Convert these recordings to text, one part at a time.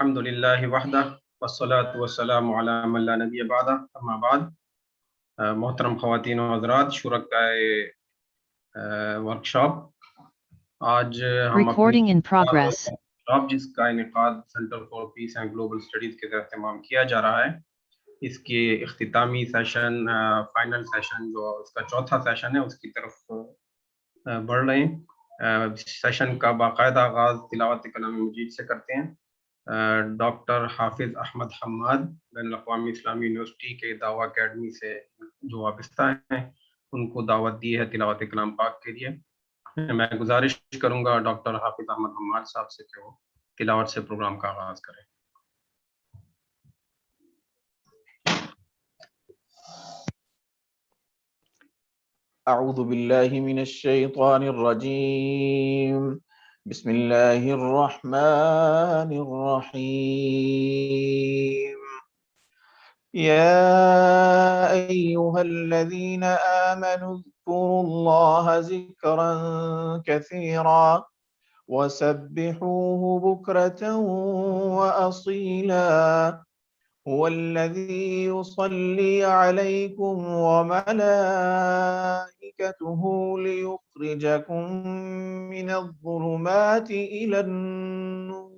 الحمد للہ وحدہ والصلاة والسلام علی من لا نبی بعدہ اما بعد. محترم خواتین و حضرات، شرکائے ورکشاپ، آج ہم Recording in progress. ورکشاپ جس کا انعقاد centre for piece and global studies کے تحت اہتمام کیا جا رہا ہے، اس کے اختتامی سیشن، فائنل سیشن جو اس کا چوتھا سیشن ہے، اس کی طرف بڑھ رہے ہیں. سیشن کا باقاعدہ آغاز تلاوت کلام مجید سے کرتے ہیں. ڈاکٹر حافظ احمد حماد بین الاقوامی اسلامی یونیورسٹی کے دعویٰ اکیڈمی سے جو وابستہ ہیں، ان کو دعوت دی ہے تلاوت کلام پاک کے لیے. میں گزارش کروں گا ڈاکٹر حافظ احمد حماد صاحب سے کہ وہ تلاوت سے پروگرام کا آغاز کریں. اعوذ باللہ من الشیطان الرجیم، بسم اللہ الرحمن الرحیم. یا ایہا الذین آمنوا اذکروا اللہ ذکرا کثیرا وسبحوه بکرة وأصیلا. هو الذي يصلي عليكم وملائكته ليخرجكم من الظلمات إلى النور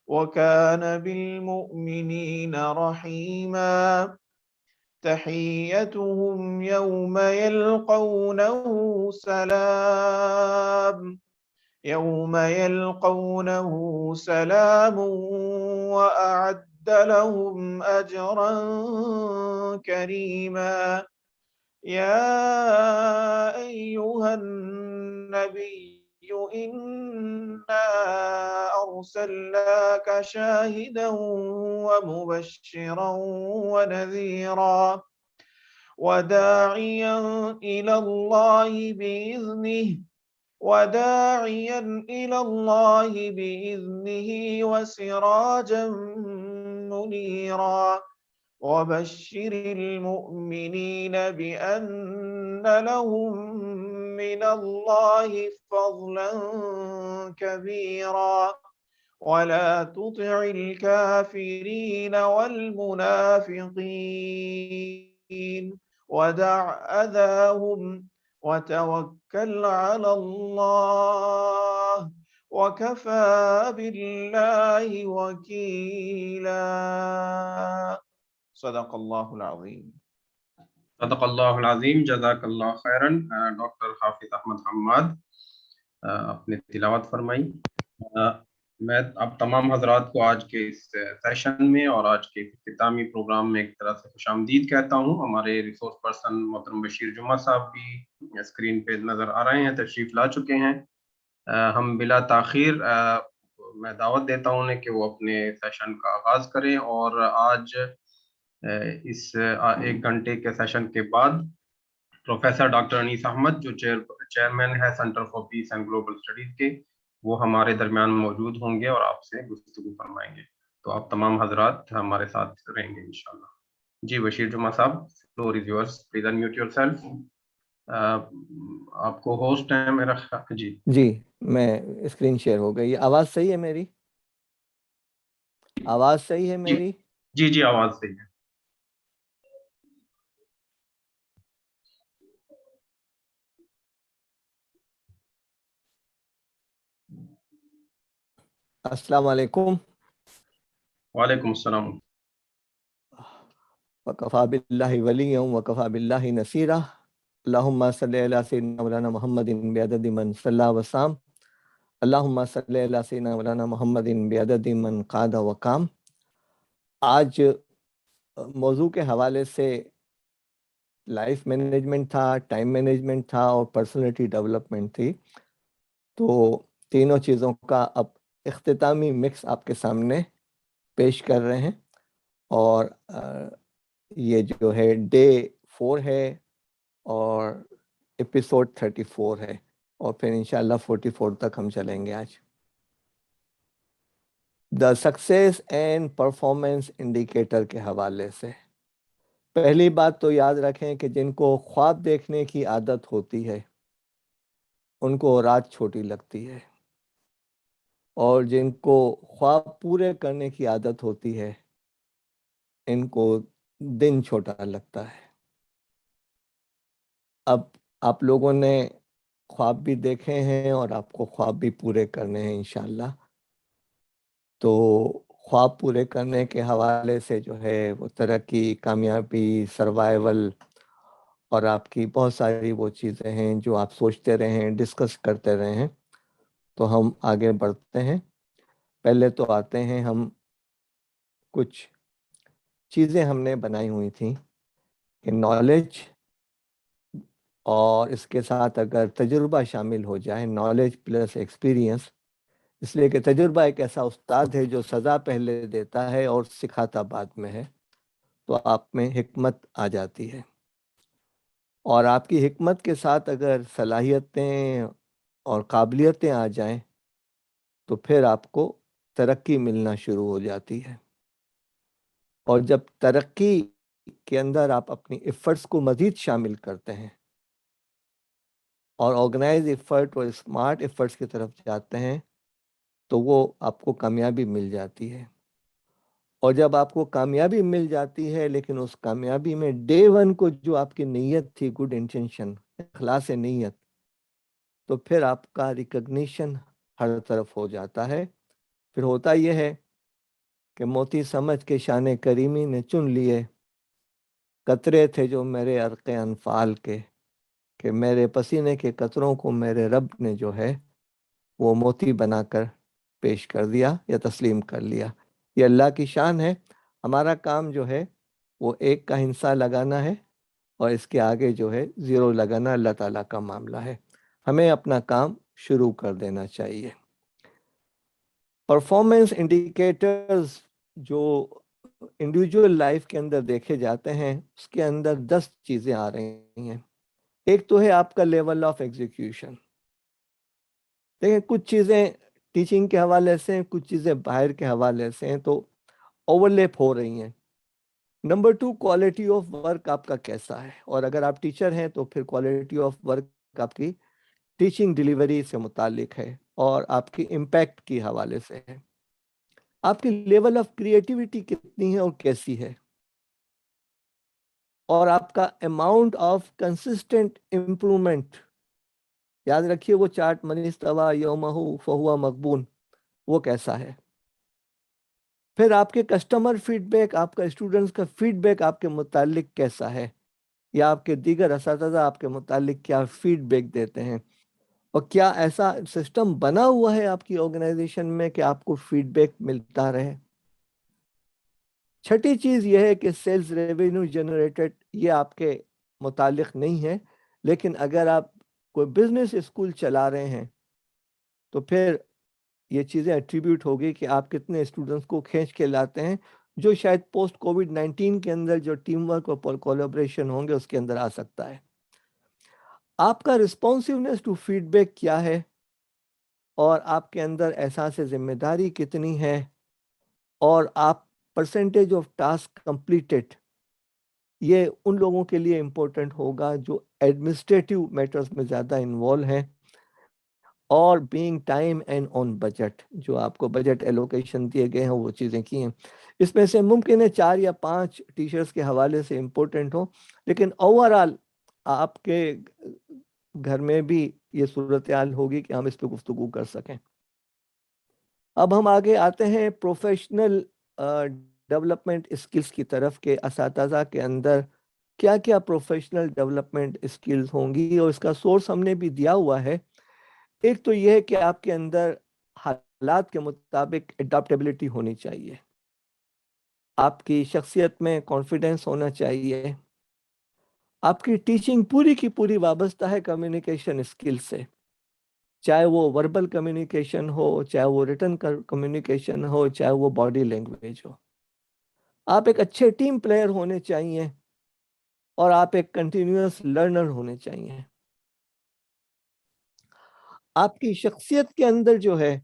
وكان بالمؤمنين رحيما. تحيتهم يوم يلقونه سلام وأعد لهم أجرا كريما. يا أيها النبي إنا أرسلناك شاهدا ومبشرا ونذيرا وداعيا إلى الله بإذنه وسراجا منيرا. وبشر المؤمنين بأن لهم من الله فضلا كبيرا. ولا تطع الكافرين والمنافقين ودع أذاهم وتوكل على الله وكفى بالله وكيلا. صدق اللہ العظیم. صدق اللہ العظیم. جزاک اللہ خیرن. ڈاکٹر حافظ احمد حماد اپنے تلاوت فرمائی. میں اب تمام حضرات کو آج کے اس سیشن میں اور آج کے اختتامی پروگرام میں ایک طرح سے خوش آمدید کہتا ہوں. ہمارے ریسورس پرسن محترم بشیر جمعہ صاحب بھی اسکرین پہ نظر آ رہے ہیں، تشریف لا چکے ہیں. ہم بلا تاخیر میں دعوت دیتا ہوں انہیں کہ وہ اپنے سیشن کا آغاز کریں. اور آج اس 1 گھنٹے کے سیشن کے بعد پروفیسر ڈاکٹر انیس احمد جو چیئرمین ہے centre for piece and global studies کے، وہ ہمارے درمیان موجود ہوں گے اور آپ سے گفتگو فرمائیں گے. تو آپ تمام حضرات ہمارے ساتھ رہیں گے انشاءاللہ. جی بشیر جمعہ صاحب، floor is yours. Please unmute yourself. آپ کو ہوسٹ ہیں میرا. جی میں اسکرین شیئر ہو گئی. آواز صحیح ہے میری؟ آواز صحیح ہے میری؟ جی آواز صحیح ہے. السلام علیکم. وعلیکم السلام. وکفیٰ باللہ ولیٰ وکفیٰ باللہ نصیرا. اللہم صلی علی سیدنا مولانا محمد بعدد من صلی وسام. اللہم صلی علی سیدنا مولانا محمد بعدد من قاد وقام. آج موضوع کے حوالے سے لائف مینجمنٹ تھا، ٹائم مینجمنٹ تھا اور پرسنالٹی ڈیولپمنٹ تھی. تو تینوں چیزوں کا اب اختتامی مکس آپ کے سامنے پیش کر رہے ہیں. اور یہ جو ہے ڈے 4 ہے اور ایپیسوڈ 34 ہے، اور پھر انشاءاللہ 44 تک ہم چلیں گے. آج the success and performance indicator کے حوالے سے پہلی بات تو یاد رکھیں کہ جن کو خواب دیکھنے کی عادت ہوتی ہے ان کو رات چھوٹی لگتی ہے. اور جن کو خواب پورے کرنے کی عادت ہوتی ہے ان کو دن چھوٹا لگتا ہے۔ اب آپ لوگوں نے خواب بھی دیکھے ہیں اور آپ کو خواب بھی پورے کرنے ہیں انشاءاللہ۔ تو خواب پورے کرنے کے حوالے سے جو ہے وہ ترقی، کامیابی، سروائیول اور آپ کی بہت ساری وہ چیزیں ہیں جو آپ سوچتے رہے ہیں، ڈسکس کرتے رہے ہیں۔ تو ہم آگے بڑھتے ہیں۔ پہلے تو آتے ہیں، ہم کچھ چیزیں ہم نے بنائی ہوئی تھیں کہ نالج اور اس کے ساتھ اگر تجربہ شامل ہو جائے، نالج پلس ایکسپیرینس، اس لیے کہ تجربہ ایک ایسا استاد ہے جو سزا پہلے دیتا ہے اور سکھاتا بعد میں ہے، تو آپ میں حکمت آ جاتی ہے۔ اور آپ کی حکمت کے ساتھ اگر صلاحیتیں اور قابلیتیں آ جائیں تو پھر آپ کو ترقی ملنا شروع ہو جاتی ہے۔ اور جب ترقی کے اندر آپ اپنی ایفرٹس کو مزید شامل کرتے ہیں اور آرگنائز ایفرٹ اور اسمارٹ ایفرٹس کی طرف جاتے ہیں تو وہ آپ کو کامیابی مل جاتی ہے۔ اور جب آپ کو کامیابی مل جاتی ہے لیکن اس کامیابی میں ڈے ون کو جو آپ کی نیت تھی، گڈ انٹینشن، اخلاص نیت، تو پھر آپ کا ریکگنیشن ہر طرف ہو جاتا ہے۔ پھر ہوتا یہ ہے کہ موتی سمجھ کے شان کریمی نے چن لیے قطرے تھے جو میرے عرق انفال کے، کہ میرے پسینے کے قطروں کو میرے رب نے جو ہے وہ موتی بنا کر پیش کر دیا یا تسلیم کر لیا۔ یہ اللہ کی شان ہے۔ ہمارا کام جو ہے وہ ایک کا ہنسا لگانا ہے اور اس کے آگے جو ہے زیرو لگانا اللہ تعالیٰ کا معاملہ ہے۔ ہمیں اپنا کام شروع کر دینا چاہیے۔ پرفارمنس انڈیکیٹرز جو انڈیویجول لائف کے اندر دیکھے جاتے ہیں، اس کے اندر 10 چیزیں آ رہی ہیں۔ ایک تو ہے آپ کا لیول آف ایگزیکیوشن۔ دیکھیں، کچھ چیزیں ٹیچنگ کے حوالے سے ہیں، کچھ چیزیں باہر کے حوالے سے ہیں، تو اوورلیپ ہو رہی ہیں۔ نمبر 2، کوالٹی آف ورک آپ کا کیسا ہے، اور اگر آپ ٹیچر ہیں تو پھر کوالٹی آف ورک آپ کی ٹیچنگ ڈیلیوری سے متعلق ہے اور آپ کی امپیکٹ کی حوالے سے ہے۔ آپ کی لیول آف کریٹیوٹی کتنی ہے اور کیسی ہے، اور آپ کا اماؤنٹ آف کنسسٹنٹ امپرومنٹ، یاد رکھیے وہ چارٹ من استویٰ یومہ فہو مغبون، وہ کیسا ہے۔ پھر آپ کے کسٹمر فیڈ بیک، آپ کا اسٹوڈنٹس کا فیڈ بیک آپ کے متعلق کیسا ہے، یا آپ کے دیگر اساتذہ آپ کے متعلق کیا فیڈ بیک دیتے ہیں، اور کیا ایسا سسٹم بنا ہوا ہے آپ کی آرگنائزیشن میں کہ آپ کو فیڈ بیک ملتا رہے۔ چھٹی چیز یہ ہے کہ سیلز ریونیو جنریٹڈ، یہ آپ کے متعلق نہیں ہے، لیکن اگر آپ کوئی بزنس اسکول چلا رہے ہیں تو پھر یہ چیزیں ایٹریبیوٹ ہوگی کہ آپ کتنے اسٹوڈنٹس کو کھینچ کے لاتے ہیں، جو شاید پوسٹ کووڈ-19 کے اندر جو ٹیم ورک اور کولیبریشن ہوں گے اس کے اندر آ سکتا ہے۔ آپ کا رسپانسونیس ٹو فیڈ بیک کیا ہے، اور آپ کے اندر احساس ذمہ داری کتنی ہے، اور آپ پرسنٹیج آف ٹاسک کمپلیٹڈ، یہ ان لوگوں کے لیے امپورٹنٹ ہوگا جو ایڈمنسٹریٹو میٹرز میں زیادہ انوالو ہیں، اور being time and on budget, جو آپ کو بجٹ ایلوکیشن دیے گئے ہیں وہ چیزیں کی ہیں۔ اس میں سے ممکن ہے 4 یا 5 ٹیچرز کے حوالے سے امپورٹنٹ ہوں، لیکن اوورآل آپ کے گھر میں بھی یہ صورتحال ہوگی کہ ہم اس پہ گفتگو کر سکیں۔ اب ہم آگے آتے ہیں پروفیشنل ڈیولپمنٹ اسکلز کی طرف، کہ اساتذہ کے اندر کیا کیا پروفیشنل ڈیولپمنٹ اسکلز ہوں گی، اور اس کا سورس ہم نے بھی دیا ہوا ہے۔ ایک تو یہ ہے کہ آپ کے اندر حالات کے مطابق اڈاپٹیبلٹی ہونی چاہیے، آپ کی شخصیت میں کانفیڈنس ہونا چاہیے۔ آپ کی ٹیچنگ پوری کی پوری وابستہ ہے کمیونیکیشن اسکل سے، چاہے وہ وربل کمیونیکیشن ہو، چاہے وہ ریٹن کمیونیکیشن ہو، چاہے وہ باڈی لینگویج ہو۔ آپ ایک اچھے ٹیم پلیئر ہونے چاہیے، اور آپ ایک کنٹینیوس لرنر ہونے چاہیے۔ آپ کی شخصیت کے اندر جو ہے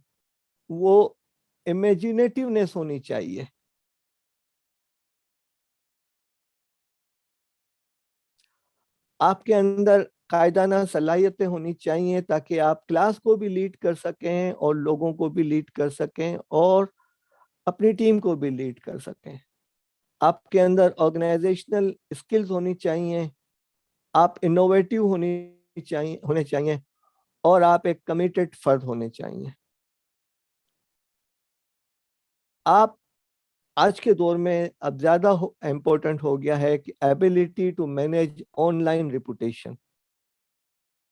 وہ امیجینیٹیونیس ہونی چاہیے۔ آپ کے اندر قائدانہ صلاحیتیں ہونی چاہیے تاکہ آپ کلاس کو بھی لیڈ کر سکیں اور لوگوں کو بھی لیڈ کر سکیں اور اپنی ٹیم کو بھی لیڈ کر سکیں. آپ کے اندر آرگنائزیشنل اسکلز ہونی چاہیے, آپ انوویٹو ہونے چاہیے اور آپ ایک کمیٹڈ فرد ہونے چاہیے. آپ آج کے دور میں اب زیادہ امپورٹنٹ ہو گیا ہے کہ ability to manage online reputation,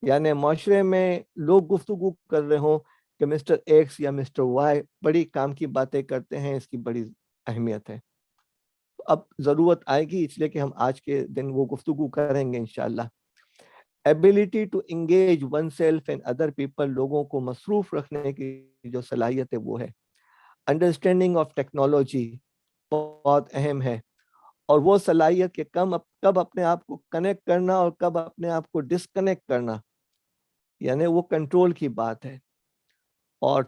یعنی معاشرے میں لوگ گفتگو کر رہے ہوں کہ مسٹر ایکس یا مسٹر وائی بڑی کام کی باتیں کرتے ہیں, اس کی بڑی اہمیت ہے. اب ضرورت آئے گی, اس لیے کہ ہم آج کے دن وہ گفتگو کریں گے انشاءاللہ. Ability to engage oneself and other people, لوگوں کو مصروف رکھنے کی جو صلاحیت ہے وہ ہے. انڈرسٹینڈنگ آف ٹیکنالوجی بہت اہم ہے, اور وہ صلاحیت کہ کب اپنے آپ کو کنیکٹ کرنا اور کب اپنے آپ کو ڈسکنیکٹ کرنا, یعنی وہ کنٹرول کی بات ہے. اور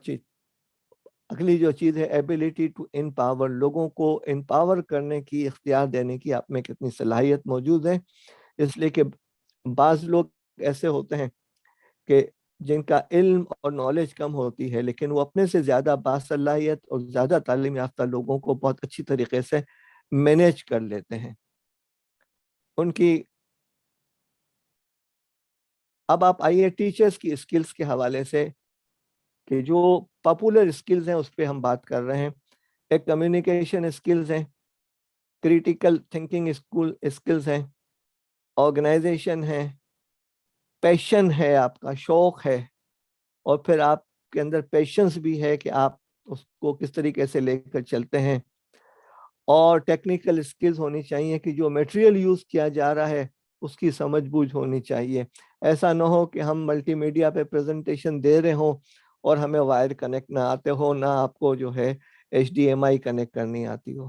اگلی جو چیز ہے ایبلٹی ٹو امپاور, لوگوں کو امپاور کرنے کی, اختیار دینے کی آپ میں کتنی صلاحیت موجود ہے. اس لیے کہ بعض لوگ ایسے ہوتے ہیں کہ جن کا علم اور نالج کم ہوتی ہے, لیکن وہ اپنے سے زیادہ باصلاحیت اور زیادہ تعلیم یافتہ لوگوں کو بہت اچھی طریقے سے مینیج کر لیتے ہیں. ان کی اب آپ آئیے ٹیچرز کی اسکلز کے حوالے سے کہ جو پاپولر اسکلز ہیں اس پہ ہم بات کر رہے ہیں. ایک کمیونیکیشن اسکلز ہیں, کریٹیکل تھنکنگ اسکلز ہیں, آرگنائزیشن ہے, پیشن ہے, آپ کا شوق ہے, اور پھر آپ کے اندر پیشنس بھی ہے کہ آپ اس کو کس طریقے سے لے کر چلتے ہیں. اور ٹیکنیکل اسکلز ہونی چاہیے کہ جو میٹیریل یوز کیا جا رہا ہے اس کی سمجھ بوجھ ہونی چاہیے. ایسا نہ ہو کہ ہم ملٹی میڈیا پہ پریزنٹیشن دے رہے ہوں اور ہمیں وائر کنیکٹ نہ آتے ہو, نہ آپ کو جو ہے HDMI کنیکٹ کرنی آتی ہو.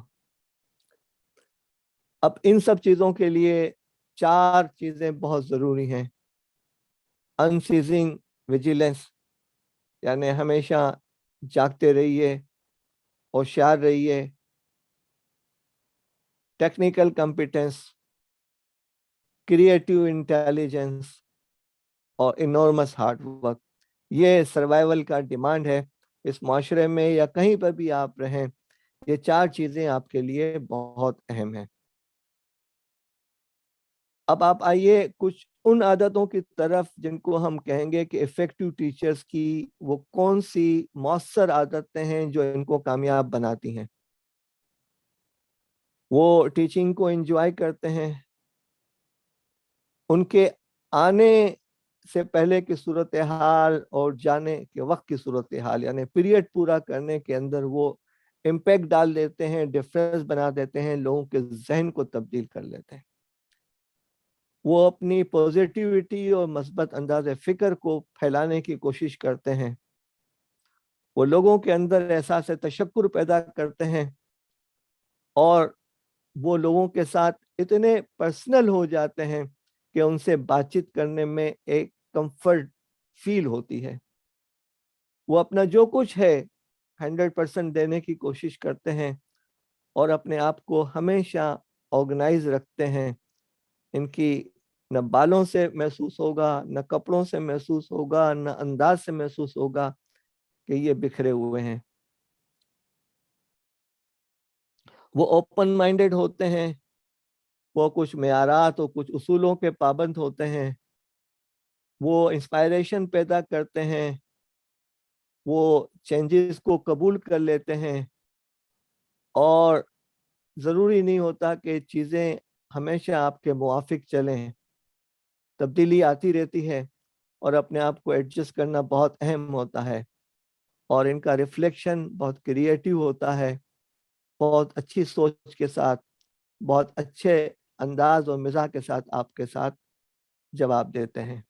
اب ان سب چیزوں کے لیے 4 چیزیں بہت ضروری ہیں. انسیزنگ ویجیلنس, یعنی ہمیشہ جاگتے رہیے, ہوشیار رہیے. ٹیکنیکل کمپیٹنس, کریٹیو انٹیلیجنس اور انورمس ہارڈ ورک. یہ سروائیول کا ڈیمانڈ ہے اس معاشرے میں یا کہیں پر بھی آپ رہیں. یہ 4 چیزیں آپ کے لیے بہت اہم ہیں. اب آپ آئیے کچھ ان عادتوں کی طرف جن کو ہم کہیں گے کہ افیکٹو ٹیچرز کی وہ کون سی مؤثر عادتیں ہیں جو ان کو کامیاب بناتی ہیں. وہ ٹیچنگ کو انجوائے کرتے ہیں, ان کے آنے سے پہلے کی صورتحال اور جانے کے وقت کی صورتحال, یعنی پیریڈ پورا کرنے کے اندر وہ امپیکٹ ڈال دیتے ہیں, ڈفرینس بنا دیتے ہیں, لوگوں کے ذہن کو تبدیل کر لیتے ہیں. وہ اپنی پوزیٹیوٹی اور مثبت انداز فکر کو پھیلانے کی کوشش کرتے ہیں. وہ لوگوں کے اندر احساس تشکر پیدا کرتے ہیں, اور وہ لوگوں کے ساتھ اتنے پرسنل ہو جاتے ہیں کہ ان سے بات چیت کرنے میں ایک کمفرٹ فیل ہوتی ہے. وہ اپنا جو کچھ ہے 100% دینے کی کوشش کرتے ہیں اور اپنے آپ کو ہمیشہ آرگنائز رکھتے ہیں. ان کی نہ بالوں سے محسوس ہوگا, نہ کپڑوں سے محسوس ہوگا, نہ انداز سے محسوس ہوگا کہ یہ بکھرے ہوئے ہیں. وہ اوپن مائنڈڈ ہوتے ہیں, وہ کچھ معیارات اور کچھ اصولوں کے پابند ہوتے ہیں. وہ انسپائریشن پیدا کرتے ہیں, وہ چینجز کو قبول کر لیتے ہیں, اور ضروری نہیں ہوتا کہ چیزیں ہمیشہ آپ کے موافق چلیں. تبدیلی آتی رہتی ہے اور اپنے آپ کو ایڈجسٹ کرنا بہت اہم ہوتا ہے. اور ان کا ریفلیکشن بہت کریٹیو ہوتا ہے, بہت اچھی سوچ کے ساتھ, بہت اچھے انداز اور مزاح کے ساتھ آپ کے ساتھ جواب دیتے ہیں.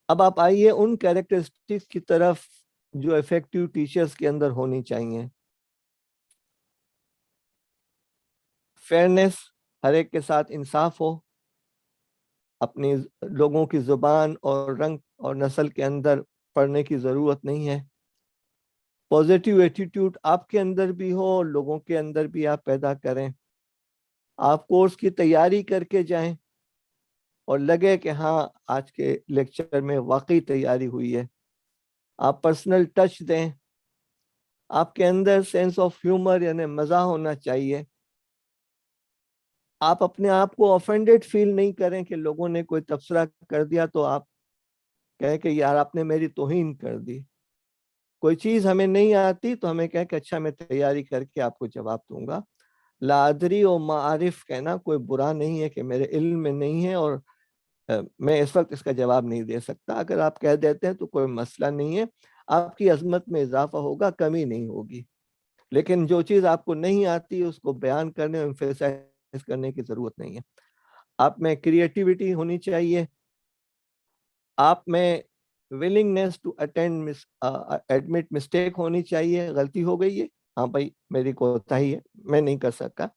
اب آپ آئیے ان کیریکٹرسٹکس کی طرف جو افیکٹو ٹیچرز کے اندر ہونی چاہیے. فیئرنیس, ہر ایک کے ساتھ انصاف ہو, اپنی لوگوں کی زبان اور رنگ اور نسل کے اندر پڑھنے کی ضرورت نہیں ہے. پوزیٹیو ایٹیٹیوڈ آپ کے اندر بھی ہو اور لوگوں کے اندر بھی آپ پیدا کریں. آپ کورس کی تیاری کر کے جائیں, اور لگے کہ ہاں آج کے لیکچر میں واقعی تیاری ہوئی ہے. آپ پرسنل ٹچ دیں. آپ کے اندر سینس آف ہیومر یعنی مزاح ہونا چاہیے. آپ اپنے آپ کو آفینڈیڈ فیل نہیں کریں کہ لوگوں نے کوئی تبصرہ کر دیا تو آپ کہیں کہ یار آپ نے میری توہین کر دی. کوئی چیز ہمیں نہیں آتی تو ہمیں کہیں کہ اچھا میں تیاری کر کے آپ کو جواب دوں گا. لا ادری و معارف کہنا کوئی برا نہیں ہے کہ میرے علم میں نہیں ہے اور میں اس وقت اس کا جواب نہیں دے سکتا. اگر آپ کہہ دیتے ہیں تو کوئی مسئلہ نہیں ہے. آپ کی عظمت میں اضافہ ہوگا, کمی نہیں ہوگی. لیکن جو چیز آپ کو نہیں آتی اس کو بیان کرنے ایمفیسائز کرنے کی ضرورت نہیں ہے. آپ میں کریٹیوٹی ہونی چاہیے. آپ میں ولنگنیس ٹو ایڈمٹ مسٹیک ہونی چاہیے. غلطی ہو گئی ہے, ہاں بھائی میری کوتاہی ہے, میں نہیں کر سکا.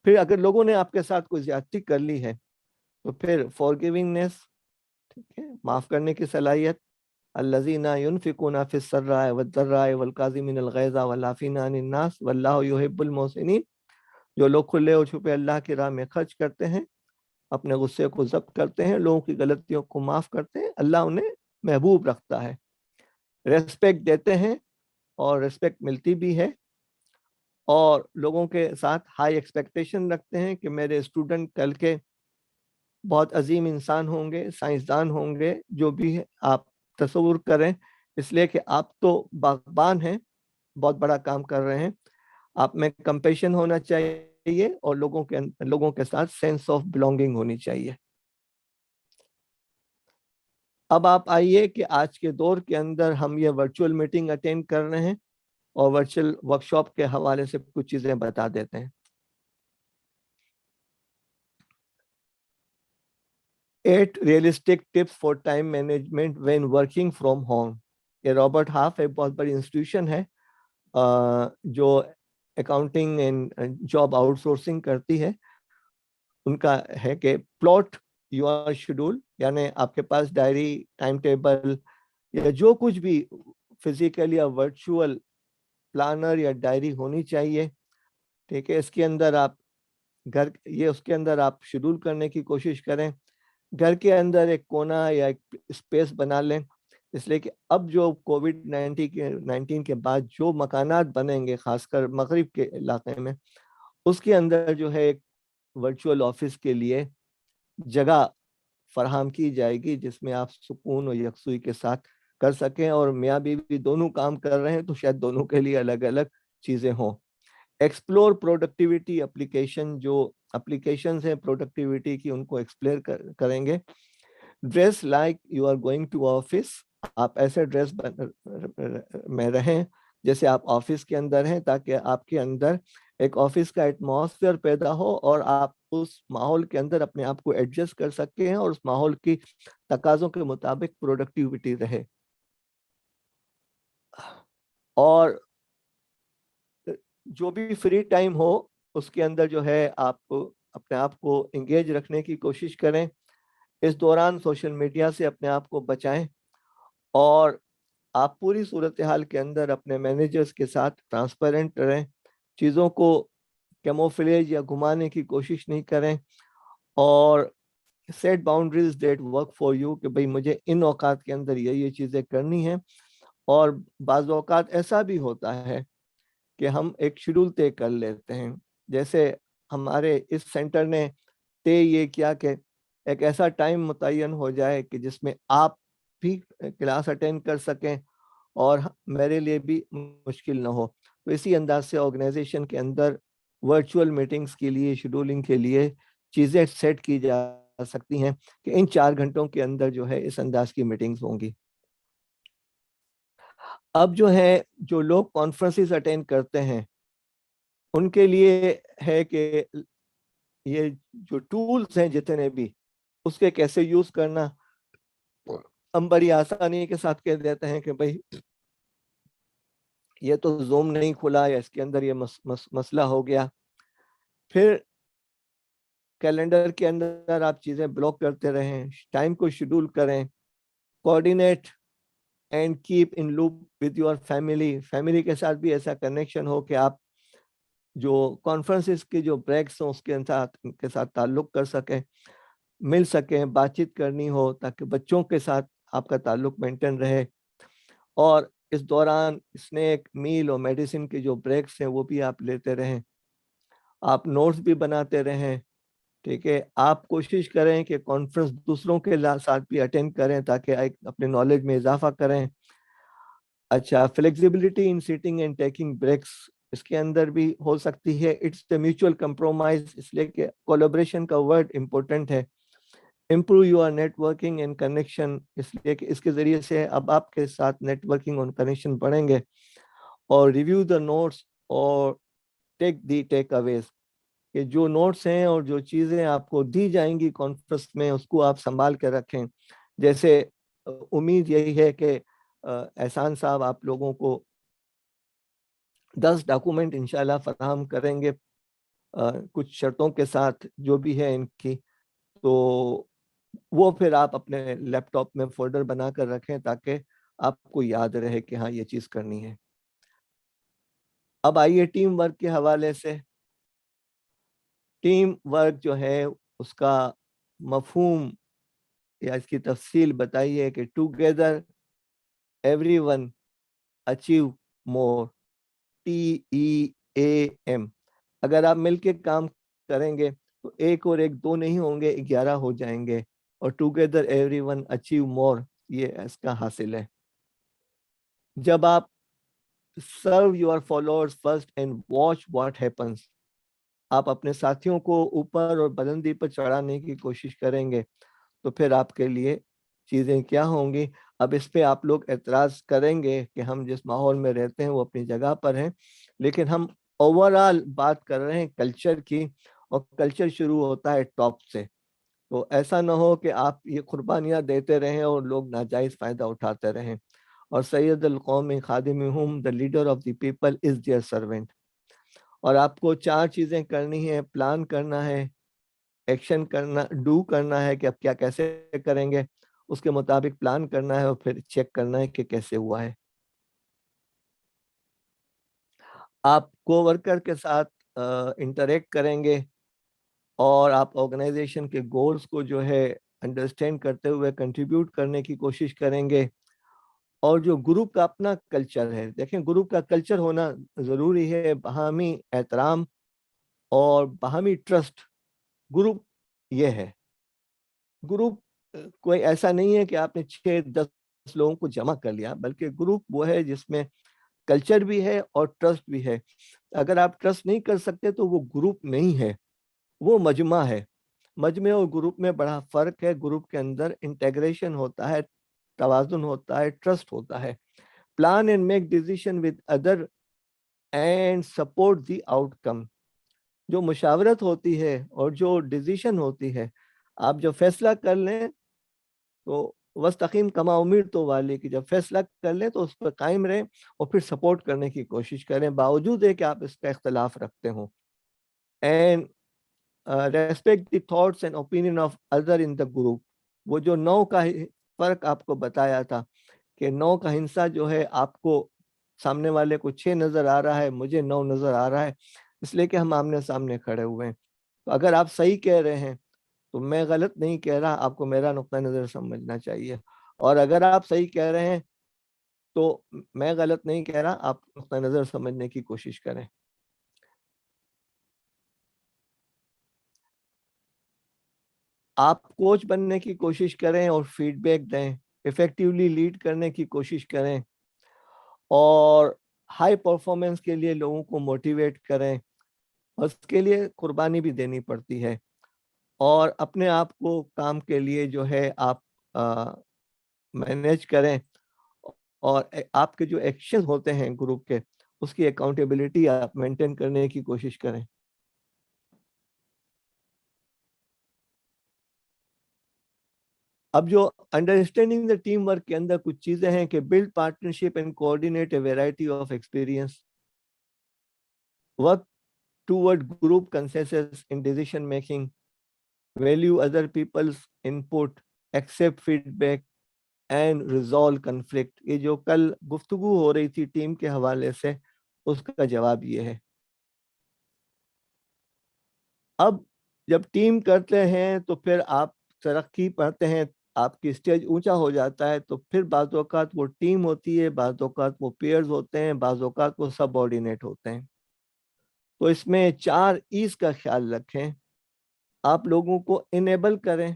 پھر اگر لوگوں نے آپ کے ساتھ کوئی زیادتی کر لی ہے تو پھر فارگیونگنیس, ٹھیک ہے, معاف کرنے کی صلاحیت. الذین ينفقون فی السراء والضراء والکاظمین الغیظ والعافین عن الناس واللہ یحب المحسنین. جو لوگ کھلے اور چھپے اللہ کی راہ میں خرچ کرتے ہیں, اپنے غصے کو ضبط کرتے ہیں, لوگوں کی غلطیوں کو معاف کرتے ہیں, اللہ انہیں محبوب رکھتا ہے. ریسپیکٹ دیتے ہیں اور ریسپیکٹ ملتی بھی ہے, اور لوگوں کے ساتھ ہائی ایکسپیکٹیشن رکھتے ہیں کہ میرے اسٹوڈنٹ کل کے بہت عظیم انسان ہوں گے, سائنسدان ہوں گے, جو بھی آپ تصور کریں, اس لیے کہ آپ تو باغبان ہیں, بہت بڑا کام کر رہے ہیں. آپ میں کمپیشن ہونا چاہیے اور لوگوں کے ساتھ سینس آف بلونگنگ ہونی چاہیے. اب آپ آئیے کہ آج کے دور کے اندر ہم یہ ورچوئل میٹنگ اٹینڈ کر رہے ہیں اور ورچوئل ورکشاپ کے حوالے سے کچھ چیزیں بتا دیتے ہیں. 8 realistic tips for time management when working from home. یہ رابرٹ ہاف ایک بہت بڑی انسٹیٹیوشن ہے جو accounting and job out sourcing کرتی ہے. ان کا ہے کہ پلاٹ یور شیڈول, یعنی آپ کے پاس ڈائری, ٹائم ٹیبل یا جو کچھ بھی فزیکل یا ورچوئل پلانر یا ڈائری ہونی چاہیے. ٹھیک ہے, اس کے اندر آپ شیڈول کرنے کی کوشش کریں. گھر کے اندر ایک کونا یا ایک اسپیس بنا لیں, اس لیے کہ اب جو کووڈ 19 کے بعد جو مکانات بنیں گے خاص کر مغرب کے علاقے میں, اس کے اندر جو ہے ایک ورچوئل آفس کے لیے جگہ فراہم کی جائے گی جس میں آپ سکون اور یکسوئی کے ساتھ کر سکیں. اور میاں بیوی دونوں کام کر رہے ہیں تو شاید دونوں کے لیے الگ الگ چیزیں ہوں. ایکسپلور پروڈکٹیوٹی اپلیکیشن, جو اپلیکیشنز ہیں پروڈکٹیوٹی کی, ان کو ایکسپلور کریں گے. Dress like you are going to office, آپ ایسے ڈریس میں رہیں جیسے آپ آفس کے اندر ہیں, تاکہ آپ کے اندر ایک آفس کا ایٹماسفیئر پیدا ہو اور آپ اس ماحول کے اندر اپنے آپ کو ایڈجسٹ کر سکتے ہیں اور اس ماحول کی تقاضوں کے مطابق پروڈکٹیوٹی رہے. اور جو بھی فری ٹائم ہو اس کے اندر جو ہے آپ اپنے آپ کو انگیج رکھنے کی کوشش کریں. اس دوران سوشل میڈیا سے اپنے آپ کو بچائیں اور آپ پوری صورتحال کے اندر اپنے مینیجرز کے ساتھ ٹرانسپیرنٹ رہیں. چیزوں کو کیموفلیج یا گھمانے کی کوشش نہیں کریں, اور set boundaries that work for you, کہ بھئی مجھے ان اوقات کے اندر یہ چیزیں کرنی ہیں. اور بعض اوقات ایسا بھی ہوتا ہے کہ ہم ایک شیڈول طے کر لیتے ہیں, جیسے ہمارے اس سینٹر نے طے یہ کیا کہ ایک ایسا ٹائم متعین ہو جائے کہ جس میں آپ بھی کلاس اٹینڈ کر سکیں اور میرے لیے بھی مشکل نہ ہو. تو اسی انداز سے آرگنائزیشن کے اندر ورچوئل میٹنگز کے لیے, شیڈولنگ کے لیے چیزیں سیٹ کی جا سکتی ہیں کہ ان 4 گھنٹوں کے اندر جو ہے اس انداز کی میٹنگز ہوں گی. اب جو ہے جو لوگ کانفرنسز اٹینڈ کرتے ہیں ان کے لیے ہے کہ یہ جو ٹولز ہیں جتنے بھی, اس کے کیسے یوز کرنا. ہم بڑی آسانی کے ساتھ کہہ دیتے ہیں کہ بھئی یہ تو زوم نہیں کھلا یا اس کے اندر یہ مسئلہ ہو گیا. پھر کیلنڈر کے اندر آپ چیزیں بلاک کرتے رہیں, ٹائم کو شیڈول کریں, coordinate and keep in loop with your family. Family کے ساتھ بھی ایسا کنیکشن ہو کہ آپ جو کانفرنسز کے جو بریکس ہیں اس کے ساتھ تعلق کر سکیں. مل سکیں, بات چیت کرنی ہو, تاکہ بچوں کے ساتھ آپ کا تعلق مینٹین رہے. اور اس دوران اسنیک, میل اور میڈیسن کے جو بریکس ہیں وہ بھی آپ لیتے رہیں. آپ نوٹس بھی بناتے رہیں. ٹھیک ہے, آپ کوشش کریں کہ کانفرنس دوسروں کے ساتھ بھی اٹینڈ کریں تاکہ اپنے نالج میں اضافہ کریں. اچھا, flexibility in setting and taking breaks اس کے اندر بھی ہو سکتی ہے. اٹس اے میوچل کمپرومائز, اس لیے کہ کولیبریشن کا ورڈ امپورٹنٹ ہے. Improve your networking and connection, اس لیے کہ اس کے ذریعے سے اب آپ کے ساتھ نیٹ ورکنگ اور کنیکشن بڑھیں گے. اور ریویو دا نوٹس اور ٹیک دی ٹیک اویز, کہ جو نوٹس ہیں اور جو چیزیں آپ کو دی جائیں گی کانفرنس میں اس کو آپ سنبھال کے رکھیں. جیسے امید یہی ہے کہ احسان صاحب آپ لوگوں کو 10 ڈاکومنٹ انشاءاللہ فراہم کریں گے کچھ شرطوں کے ساتھ جو بھی ہے ان کی, تو وہ پھر آپ اپنے لیپ ٹاپ میں فولڈر بنا کر رکھیں تاکہ آپ کو یاد رہے کہ ہاں یہ چیز کرنی ہے. اب آئیے ٹیم ورک کے حوالے سے. ٹیم ورک جو ہے اس کا مفہوم یا اس کی تفصیل بتائیے کہ together every one achieve more, TEAM. اگر آپ مل کے کام کریں گے تو ایک اور ایک 2 نہیں ہوں گے, 11 ہو جائیں گے. اور together every one achieve more, یہ اس کا حاصل ہے. جب آپ serve your followers first and watch what happens, آپ اپنے ساتھیوں کو اوپر اور بلندی پر چڑھانے کی کوشش کریں گے تو پھر آپ کے لیے چیزیں کیا ہوں گی. اب اس پہ آپ لوگ اعتراض کریں گے کہ ہم جس ماحول میں رہتے ہیں وہ اپنی جگہ پر ہیں, لیکن ہم اوورال بات کر رہے ہیں کلچر کی, اور کلچر شروع ہوتا ہے ٹاپ سے. تو ایسا نہ ہو کہ آپ یہ قربانیاں دیتے رہیں اور لوگ ناجائز فائدہ اٹھاتے رہیں. اور سید القوم خادمہم, the leader of the people is their servant. اور آپ کو 4 چیزیں کرنی ہیں. پلان کرنا ہے, ایکشن کرنا, ڈو کرنا ہے کہ اب کیا کیسے کریں گے, اس کے مطابق پلان کرنا ہے, اور پھر چیک کرنا ہے کہ کیسے ہوا ہے. آپ کو ورکر کے ساتھ انٹریکٹ کریں گے اور آپ آرگنائزیشن کے گولز کو جو ہے انڈرسٹینڈ کرتے ہوئے کنٹریبیوٹ کرنے کی کوشش کریں گے. اور جو گروپ کا اپنا کلچر ہے, دیکھیں گروپ کا کلچر ہونا ضروری ہے. باہمی احترام اور باہمی ٹرسٹ, گروپ یہ ہے. گروپ کوئی ایسا نہیں ہے کہ آپ نے 6-10 لوگوں کو جمع کر لیا, بلکہ گروپ وہ ہے جس میں کلچر بھی ہے اور ٹرسٹ بھی ہے. اگر آپ ٹرسٹ نہیں کر سکتے تو وہ گروپ نہیں ہے, وہ مجمع ہے. مجمع اور گروپ میں بڑا فرق ہے. گروپ کے اندر انٹیگریشن ہوتا ہے, توازن ہوتا ہے, ٹرسٹ ہوتا ہے. Plan and make decision with other and support the out کم. جو مشاورت ہوتی ہے اور جو ڈیسیژن ہوتی ہے, آپ جب فیصلہ کر لیں تو وستقیم کما امیر تو والی, کی جب فیصلہ کر لیں تو اس پر قائم رہیں اور پھر سپورٹ کرنے کی کوشش کریں, باوجود ہے کہ آپ اس کا اختلاف رکھتے ہوں. And respect the thoughts and opinion of other in the group. وہ جو 9 کا فرق آپ کو بتایا تھا کہ 9 کا ہنسا جو ہے آپ کو سامنے والے کو 6 نظر آ رہا ہے, مجھے 9 نظر آ رہا ہے, اس لیے کہ ہم آمنے سامنے کھڑے ہوئے ہیں. تو اگر آپ صحیح کہہ رہے ہیں تو میں غلط نہیں کہہ رہا, آپ کو میرا نقطہ نظر سمجھنا چاہیے. اور اگر آپ صحیح کہہ رہے ہیں تو میں غلط نہیں کہہ رہا, آپ نقطہ نظر سمجھنے کی کوشش کریں. آپ کوچ بننے کی کوشش کریں اور فیڈ بیک دیں, ایفیکٹیولی لیڈ کرنے کی کوشش کریں, اور ہائی پرفارمنس کے لیے لوگوں کو موٹیویٹ کریں. اس کے لیے قربانی بھی دینی پڑتی ہے. اور اپنے آپ کو کام کے لیے جو ہے آپ مینیج کریں, اور آپ کے جو ایکشن ہوتے ہیں گروپ کے, اس کی اکاؤنٹیبلٹی آپ مینٹین کرنے کی کوشش کریں. اب جو انڈرسٹینڈنگ دا ٹیم ورک کے اندر کچھ چیزیں ہیں کہ build partnership and coordinate a variety of experience, work toward group consensus in decision making, value other people's input, accept feedback and resolve conflict. یہ جو کل گفتگو ہو رہی تھی ٹیم کے حوالے سے, اس کا جواب یہ ہے. اب جب ٹیم کرتے ہیں تو پھر آپ ترقی پاتے ہیں, آپ کی اسٹیج اونچا ہو جاتا ہے, تو پھر بعض اوقات وہ ٹیم ہوتی ہے, بعض اوقات وہ پیئرز ہوتے ہیں, بعض اوقات وہ سب آرڈینیٹ ہوتے ہیں. تو اس میں 4 ایز کا خیال رکھیں. آپ لوگوں کو انیبل کریں,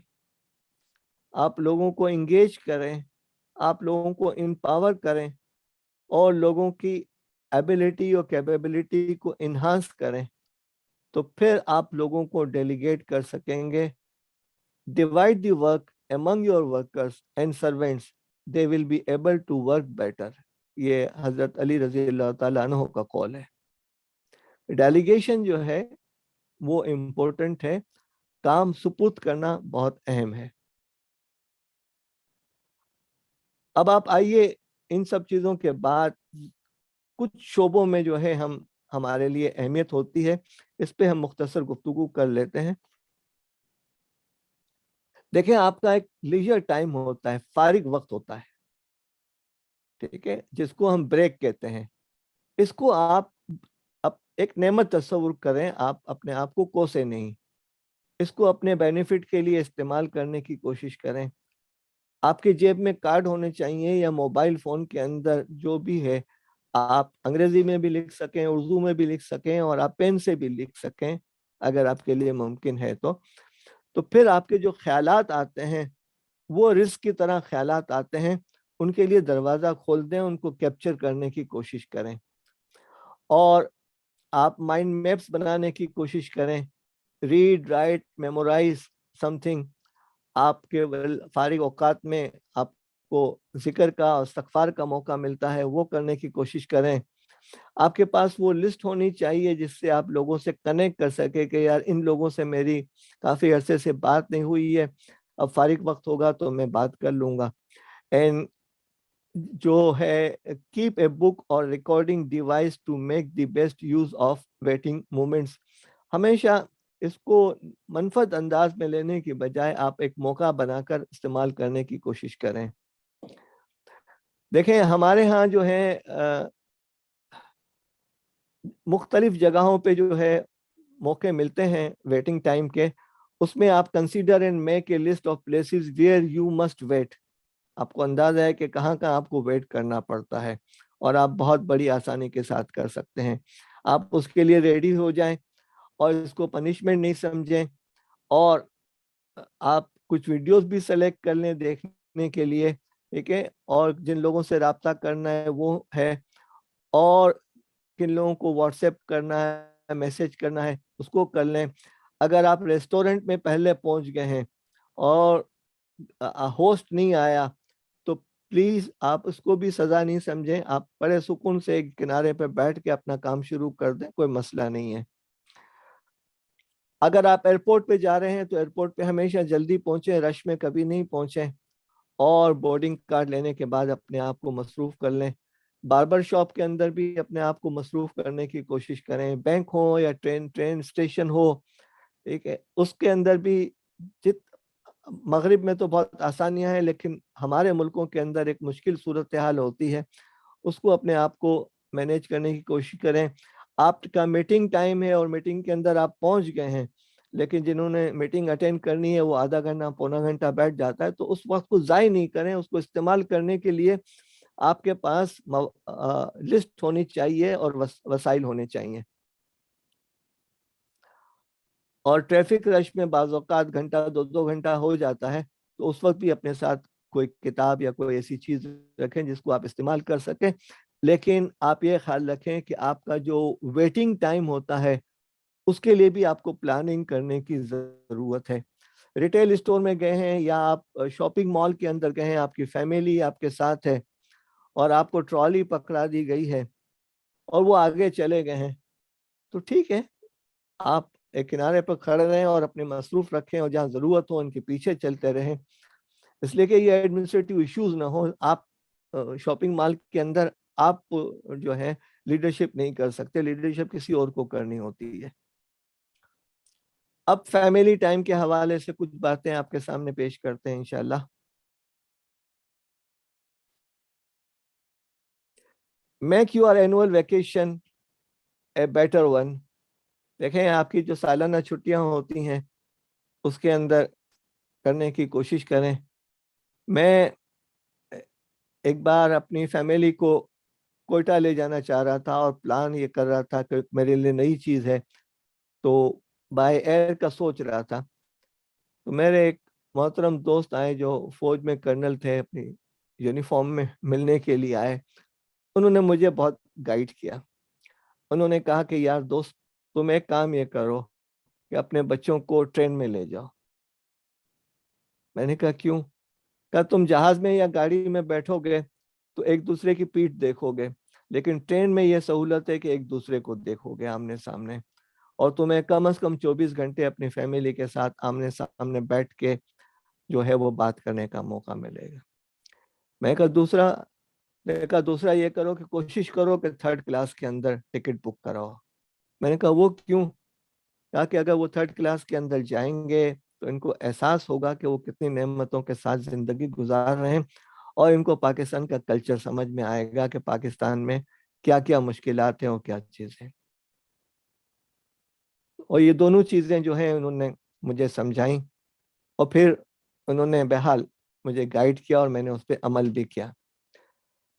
آپ لوگوں کو انگیج کریں, آپ لوگوں کو امپاور کریں, اور لوگوں کی ایبیلٹی اور کیپیبلٹی کو انہانس کریں. تو پھر آپ لوگوں کو ڈیلیگیٹ کر سکیں گے. Divide the work among your workers and servants. They will be able to work better. یہ حضرت علی رضی اللہ تعالیٰ عنہ کا قول ہے. ڈیلیگیشن جو ہے وہ امپورٹنٹ ہے, کام سپرد کرنا بہت اہم ہے. اب آپ آئیے, ان سب چیزوں کے بعد کچھ شعبوں میں جو ہے ہمارے لیے اہمیت ہوتی ہے, اس پہ ہم مختصر گفتگو کر لیتے ہیں. دیکھیں, آپ کا ایک لیجر ٹائم ہوتا ہے, فارغ وقت ہوتا ہے, ٹھیک ہے, جس کو ہم بریک کہتے ہیں. اس کو آپ ایک نعمت تصور کریں, آپ اپنے آپ کو کوسے نہیں, اس کو اپنے بینیفٹ کے لیے استعمال کرنے کی کوشش کریں. آپ کی جیب میں کارڈ ہونے چاہیے, یا موبائل فون کے اندر جو بھی ہے, آپ انگریزی میں بھی لکھ سکیں, اردو میں بھی لکھ سکیں, اور آپ پین سے بھی لکھ سکیں اگر آپ کے لیے ممکن ہے تو پھر آپ کے جو خیالات آتے ہیں وہ رزق کی طرح خیالات آتے ہیں, ان کے لیے دروازہ کھول دیں, ان کو کیپچر کرنے کی کوشش کریں, اور آپ مائنڈ میپس بنانے کی کوشش کریں. Read, write, memorize something. آپ کے فارغ اوقات میں آپ کو ذکر کا اور استغفار کا موقع ملتا ہے, وہ کرنے کی کوشش کریں. آپ کے پاس وہ لسٹ ہونی چاہیے جس سے آپ لوگوں سے کنیکٹ کر سکے کہ یار ان لوگوں سے میری کافی عرصے سے بات نہیں ہوئی ہے, اب فارغ وقت ہوگا تو میں بات کر لوں گا. اینڈ جو ہے, کیپ اے بک اور recording device to make the best use of waiting moments. ہمیشہ اس کو منفرد انداز میں لینے کی بجائے آپ ایک موقع بنا کر استعمال کرنے کی کوشش کریں. دیکھیں, ہمارے ہاں جو ہے مختلف جگہوں پہ جو ہے موقع ملتے ہیں ویٹنگ ٹائم کے, اس میں آپ consider and make a list of places where you must wait. آپ کو اندازہ ہے کہ کہاں کہاں آپ کو ویٹ کرنا پڑتا ہے, اور آپ بہت بڑی آسانی کے ساتھ کر سکتے ہیں. آپ اس کے لیے ریڈی ہو جائیں, اور اس کو پنشمنٹ نہیں سمجھیں, اور آپ کچھ ویڈیوز بھی سلیکٹ کر لیں دیکھنے کے لیے, ٹھیک ہے, اور جن لوگوں سے رابطہ کرنا ہے وہ ہے, اور کن لوگوں کو واٹس ایپ کرنا ہے, میسج کرنا ہے, اس کو کر لیں. اگر آپ ریسٹورنٹ میں پہلے پہنچ گئے ہیں اور ہوسٹ نہیں آیا تو پلیز آپ اس کو بھی سزا نہیں سمجھیں, آپ بڑے سکون سے ایک کنارے پہ بیٹھ کے اپنا کام شروع کر دیں, کوئی مسئلہ نہیں ہے. اگر آپ ایئرپورٹ پہ جا رہے ہیں تو ایئرپورٹ پہ ہمیشہ جلدی پہنچیں, رش میں کبھی نہیں پہنچیں, اور بورڈنگ کارڈ لینے کے بعد اپنے آپ کو مصروف کر لیں. باربر شاپ کے اندر بھی اپنے آپ کو مصروف کرنے کی کوشش کریں, بینک ہو یا ٹرین اسٹیشن ہو, ٹھیک ہے, اس کے اندر بھی مغرب میں تو بہت آسانیاں ہیں, لیکن ہمارے ملکوں کے اندر ایک مشکل صورتحال ہوتی ہے, اس کو اپنے آپ کو مینیج کرنے کی کوشش کریں. آپ کا میٹنگ ٹائم ہے اور میٹنگ کے اندر آپ پہنچ گئے ہیں, لیکن جنہوں نے میٹنگ اٹینڈ کرنی ہے وہ آدھا گھنٹہ پونا گھنٹہ بیٹھ جاتا ہے, تو اس وقت کو ضائع نہیں کریں, اس کو استعمال کرنے کے لیے آپ کے پاس لسٹ ہونی چاہیے اور وسائل ہونے چاہیے. اور ٹریفک رش میں بعض اوقات گھنٹہ 2 گھنٹہ ہو جاتا ہے, تو اس وقت بھی اپنے ساتھ کوئی کتاب یا کوئی ایسی چیز رکھیں جس کو آپ استعمال کر سکیں. لیکن آپ یہ خیال رکھیں کہ آپ کا جو ویٹنگ ٹائم ہوتا ہے اس کے لیے بھی آپ کو پلاننگ کرنے کی ضرورت ہے. ریٹیل اسٹور میں گئے ہیں یا آپ شاپنگ مال کے اندر گئے ہیں, آپ کی فیملی آپ کے ساتھ ہے, اور آپ کو ٹرالی پکڑا دی گئی ہے اور وہ آگے چلے گئے ہیں, تو ٹھیک ہے, آپ ایک کنارے پر کھڑے رہیں اور اپنے مصروف رکھیں, اور جہاں ضرورت ہو ان کے پیچھے چلتے رہیں, اس لیے کہ یہ ایڈمنسٹریٹو ایشوز نہ ہو. آپ شاپنگ مال کے اندر آپ جو ہے لیڈرشپ نہیں کر سکتے, لیڈرشپ کسی اور کو کرنی ہوتی ہے. اب فیملی ٹائم کے حوالے سے کچھ باتیں آپ کے سامنے پیش کرتے ہیں انشاءاللہ. Make your annual vacation a better one. دیکھیں, آپ کی جو سالانہ چھٹیاں ہوتی ہیں اس کے اندر کرنے کی کوشش کریں. میں ایک بار اپنی فیملی کو کوئٹہ لے جانا چاہ رہا تھا اور پلان یہ کر رہا تھا کہ میرے لیے نئی چیز ہے, تو بائی ایئر کا سوچ رہا تھا. تو میرے ایک محترم دوست آئے جو فوج میں کرنل تھے, اپنی یونیفارم میں ملنے کے لیے آئے. انہوں نے مجھے بہت گائیڈ کیا. انہوں نے کہا کہ یار دوست, تم ایک کام یہ کرو کہ اپنے بچوں کو ٹرین میں لے جاؤ. میں نے کہا کیوں؟ کہا تم جہاز میں یا گاڑی میں بیٹھو گے تو ایک دوسرے کی پیٹھ دیکھو گے, لیکن ٹرین میں یہ سہولت ہے کہ ایک دوسرے کو دیکھو گے آمنے سامنے, اور تمہیں کم از کم 24 گھنٹے اپنی فیملی کے ساتھ آمنے سامنے بیٹھ کے جو ہے وہ بات کرنے کا موقع ملے گا. میں کہا دوسرا یہ کرو کہ کوشش کرو کہ 3rd کلاس کے اندر ٹکٹ بک کراؤ. میں نے کہا وہ کیوں؟ کہا کہ اگر وہ 3rd کلاس کے اندر جائیں گے تو ان کو احساس ہوگا کہ وہ کتنی نعمتوں کے ساتھ زندگی گزار رہے ہیں, اور ان کو پاکستان کا کلچر سمجھ میں آئے گا کہ پاکستان میں کیا کیا مشکلات ہیں اور کیا چیزیں. اور یہ دونوں چیزیں جو ہیں انہوں نے مجھے سمجھائیں, اور پھر انہوں نے بہرحال مجھے گائیڈ کیا اور میں نے اس پہ عمل بھی کیا.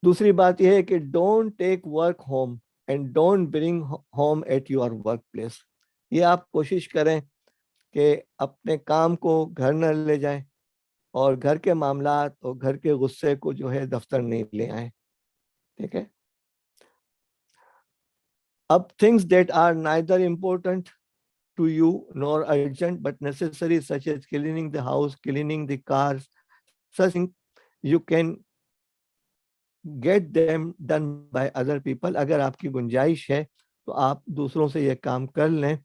دوسری بات یہ ہے کہ don't take work home and don't bring home at your workplace. یہ آپ کوشش کریں کہ اپنے کام کو گھر نہ لے جائیں, اور گھر کے معاملات اور گھر کے غصے کو جو ہے دفتر نہیں لے آئیں. ٹھیک ہے. اب things that are neither important to you nor urgent but necessary, such as cleaning the house, cleaning the cars, such things you can get them done by other people. اگر آپ کی گنجائش ہے تو آپ دوسروں سے یہ کام کر لیں,